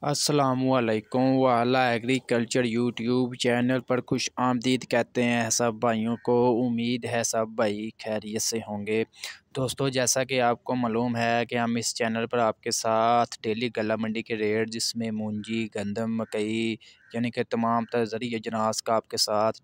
अस्सलामुअलैकुम वाला agriculture YouTube channel पर खुश आमदीद कहते हैं सब भाइयों को। उम्मीद है सब भाई खैरियत से होंगे। दोस्तों, जैसा कि आपको मालूम है कि हम इस चैनल पर आपके साथ डेली गला मंडी के रेट, जिसमें मूंजी, गंदम, मकई यानी कि तमाम ज़रिए अजनास का आपके साथ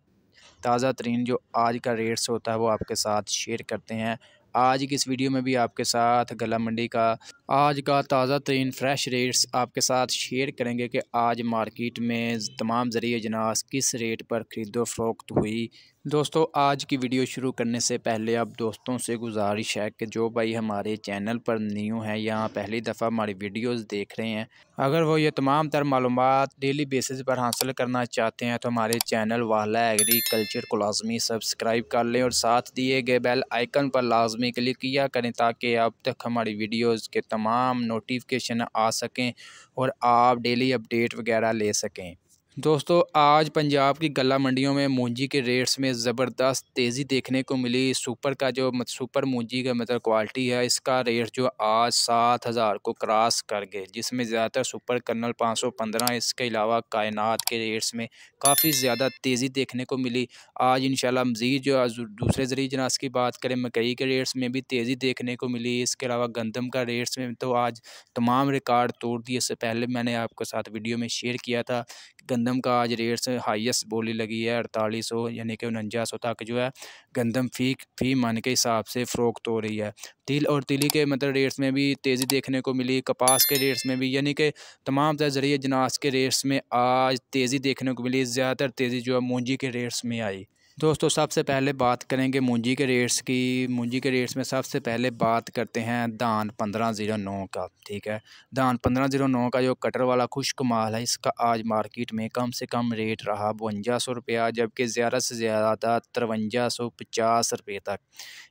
ताज़ा तरीन जो आज का रेट्स होता है वो आपके साथ शेयर करते हैं। आज की इस वीडियो में भी आपके साथ गला मंडी का आज का ताज़ा तरीन फ्रेश रेट्स आपके साथ शेयर करेंगे कि आज मार्केट में तमाम ज़रिए अजनास किस रेट पर ख़रीदो फ़रोख्त हुई। दोस्तों, आज की वीडियो शुरू करने से पहले आप दोस्तों से गुजारिश है कि जो भाई हमारे चैनल पर न्यू हैं या पहली दफ़ा हमारी वीडियोस देख रहे हैं, अगर वो ये तमाम तर मालूमात डेली बेसिस पर हासिल करना चाहते हैं तो हमारे चैनल वाला एग्रीकल्चर को लाजमी सब्सक्राइब कर लें और साथ दिए गए बेल आइकन पर लाजमी क्लिक किया करें ताकि अब तक हमारी वीडियोस के तमाम नोटिफिकेशन आ सकें और आप डेली अपडेट वगैरह ले सकें। दोस्तों, आज पंजाब की गला मंडियों में मूंजी के रेट्स में ज़बरदस्त तेज़ी देखने को मिली। सुपर का जो सुपर मूंजी का क्वालिटी है, इसका रेट जो आज 7,000 को क्रॉस कर गए, जिसमें ज़्यादातर सुपर कर्नल 515। इसके अलावा कायनात के रेट्स में काफ़ी ज़्यादा तेज़ी देखने को मिली। आज इंशाल्लाह मज़ीद जो दूसरे ज़रिए अजनास की बात करें, मकई के रेट्स में भी तेज़ी देखने को मिली। इसके अलावा गंदम का रेट्स में तो आज तमाम रिकॉर्ड तोड़ दिए। इससे पहले मैंने आपके साथ वीडियो में शेयर किया था, गंदम का आज रेट से हाईएस्ट बोली लगी है 4800 यानी कि 4900 तक जो है गंदम फ़ी मन के हिसाब से फ़रोख्त हो रही है। तिल और तिली के रेट्स में भी तेज़ी देखने को मिली। कपास के रेट्स में भी यानी कि तमाम ज़रिए अजनास के रेट्स में आज तेज़ी देखने को मिली। ज़्यादातर तेज़ी जो है मूंजी के रेट्स में आई। दोस्तों, सबसे पहले बात करेंगे मूंजी के रेट्स की। मूंजी के रेट्स में सबसे पहले बात करते हैं धान 1509 का। ठीक है, धान 1509 का जो कटर वाला खुश्क माल है, इसका आज मार्केट में कम से कम रेट रहा 5200 रुपया, जबकि ज़्यादा से ज़्यादा 5350 रुपये तक।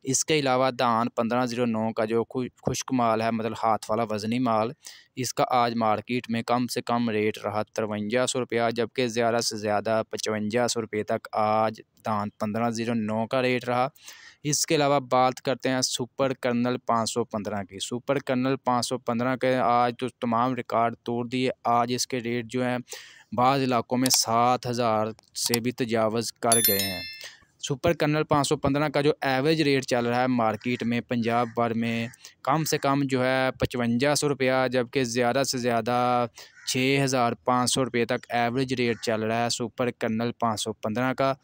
इसके अलावा धान 1509 का जो खुश्क माल है, हाथ वाला वज़नी माल, इसका आज मार्केट में कम से कम रेट रहा 5300 रुपया, जबकि ज़्यादा से ज़्यादा 5500 रुपये तक आज धान 1509 का रेट रहा। इसके अलावा बात करते हैं सुपर कर्नल 515 की। सुपर कर्नल 515 के आज तो तमाम रिकॉर्ड तोड़ दिए। आज इसके रेट जो हैं बाज़ इलाकों में 7000 से भी तजावज़ कर गए हैं। सुपर कर्नल 515 का जो एवरेज रेट चल रहा है मार्केट में पंजाब भर में, कम से कम जो है 5500 रुपया, जबकि ज़्यादा से ज़्यादा 6500 रुपये तक एवरेज रेट चल रहा है सुपर कर्नल 515 का।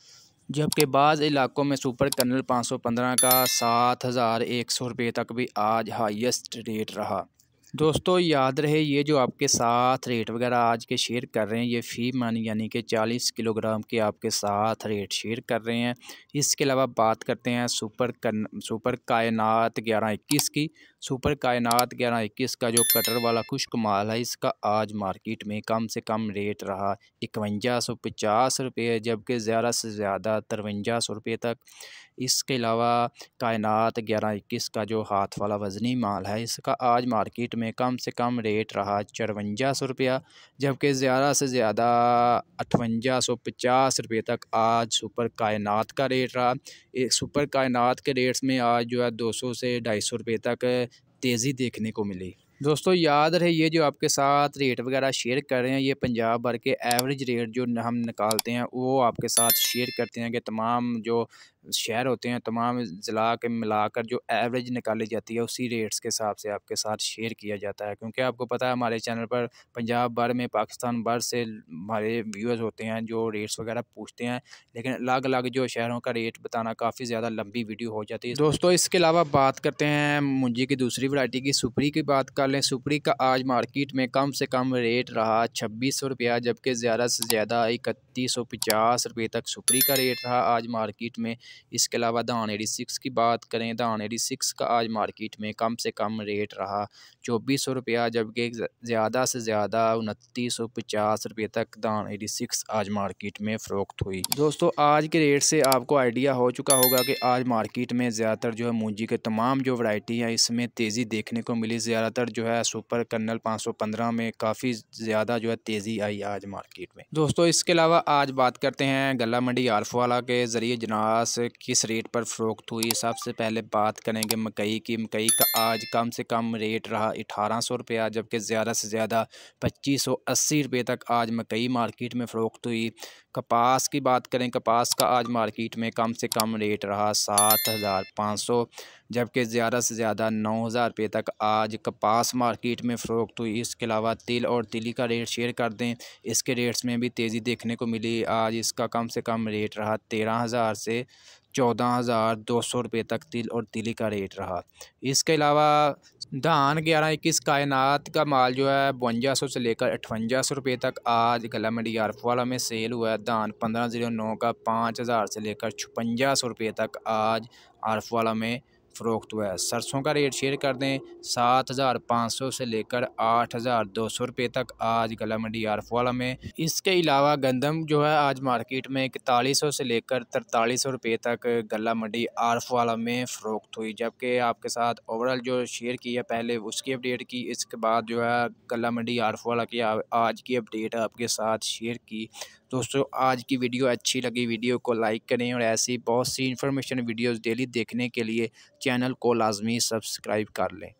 जबकि बाज़ इलाकों में सुपर कर्नल 515 का 7100 रुपये तक भी आज हाईएस्ट रेट रहा। दोस्तों, याद रहे ये जो आपके साथ रेट वगैरह आज के शेयर कर रहे हैं, ये फ़ी मन यानी कि 40 किलोग्राम के आपके साथ रेट शेयर कर रहे हैं। इसके अलावा बात करते हैं सुपर कायनात 1121 की। सुपर कायनात 1121 का जो कटर वाला खुश्क माल है, इसका आज मार्केट में कम से कम रेट रहा 5150 रुपये, जबकि ज़्यादा से ज़्यादा 5300 रुपये तक। इसके अलावा कायनात 1121 का जो हाथ वाला वज़नी माल है, इसका आज मार्केट में कम से कम रेट रहा 5400 रुपया, जबकि ज़्यादा से ज़्यादा 5850 रुपये तक आज सुपर कायनात का रेट रहा। एक सुपर कायनात के रेट्स में आज जो है 200 से 250 रुपये तक तेज़ी देखने को मिली। दोस्तों, याद रहे ये जो आपके साथ रेट वगैरह शेयर कर रहे हैं, ये पंजाब भर के एवरेज रेट जो हम निकालते हैं वो आपके साथ शेयर करते हैं कि तमाम जो शहर होते हैं, तमाम ज़िला के मिलाकर जो एवरेज निकाली जाती है उसी रेट्स के हिसाब से आपके साथ शेयर किया जाता है। क्योंकि आपको पता है हमारे चैनल पर पंजाब भर में, पाकिस्तान भर से हमारे व्यूअर्स होते हैं जो रेट्स वगैरह पूछते हैं, लेकिन अलग अलग जो शहरों का रेट बताना काफ़ी ज़्यादा लंबी वीडियो हो जाती है। दोस्तों, इसके अलावा बात करते हैं मूंजी की दूसरी वैरायटी की, सुपरी की बात कर लें। सुपरी का आज मार्केट में कम से कम रेट रहा 2600 रुपया, जबकि ज़्यादा से ज़्यादा 3150 रुपये तक सुपरी का रेट रहा आज मार्केट में। इसके अलावा धान 86 की बात करें, धान 86 का आज मार्केट में कम से कम रेट रहा 2400 रुपया, जबकि ज़्यादा से ज़्यादा 2950 रुपये तक धान 86 आज मार्केट में फ़रोख्त हुई। दोस्तों, आज के रेट से आपको आइडिया हो चुका होगा कि आज मार्केट में ज़्यादातर जो है मूंजी के तमाम जो वैरायटी है इसमें तेज़ी देखने को मिली। ज़्यादातर जो है सुपर कर्नल 515 में काफ़ी ज़्यादा जो है तेज़ी आई आज मार्केट में। दोस्तों, इसके अलावा आज बात करते हैं गला मंडी आरफ वाला के ज़रिए अजनास किस रेट पर फ़रोख्त हुई। सबसे पहले बात करेंगे मकई की। मकई का आज कम से कम रेट रहा 1800 रुपया, जबकि ज़्यादा से ज़्यादा 2580 रुपये तक आज मकई मार्केट में फ़रोख्त हुई। कपास की बात करें, कपास का आज मार्केट में कम से कम रेट रहा 7500, जबकि ज़्यादा से ज़्यादा 9000 रुपये तक आज कपास मार्केट में फ़रोख्त हुई। इसके अलावा तिल और तिली का रेट शेयर कर दें। इसके रेट्स में भी तेज़ी देखने को मिली। आज इसका कम से कम रेट रहा 13,000 से 14,200 रुपये तक तिल और तिली का रेट रहा। इसके अलावा धान 11-21 कायनात का माल जो है 5200 से लेकर 5800 रुपये तक आज गला मंडी आरफवाला में सेल हुआ है। धान 1509 का 5000 से लेकर 5600 रुपये तक आज आरफवाला में फ़रोख्त हुआ है। सरसों का रेट शेयर कर दें, 7500 से लेकर 8200 रुपये तक आज गला मंडी आरफवाला में। इसके अलावा गंदम जो है आज मार्केट में 4100 से लेकर 4300 रुपये तक गला मंडी आरफवाला में फ़रोख्त हुई। जबकि आपके साथ ओवरऑल जो शेयर किया पहले उसकी अपडेट की, इसके बाद जो है गला मंडी आरफवाला की आज की अपडेट आपके साथ शेयर की। दोस्तों, आज की वीडियो अच्छी लगी, वीडियो को लाइक करें और ऐसी बहुत सी इन्फॉर्मेशन वीडियोस डेली देखने के लिए चैनल को लाजमी सब्सक्राइब कर लें।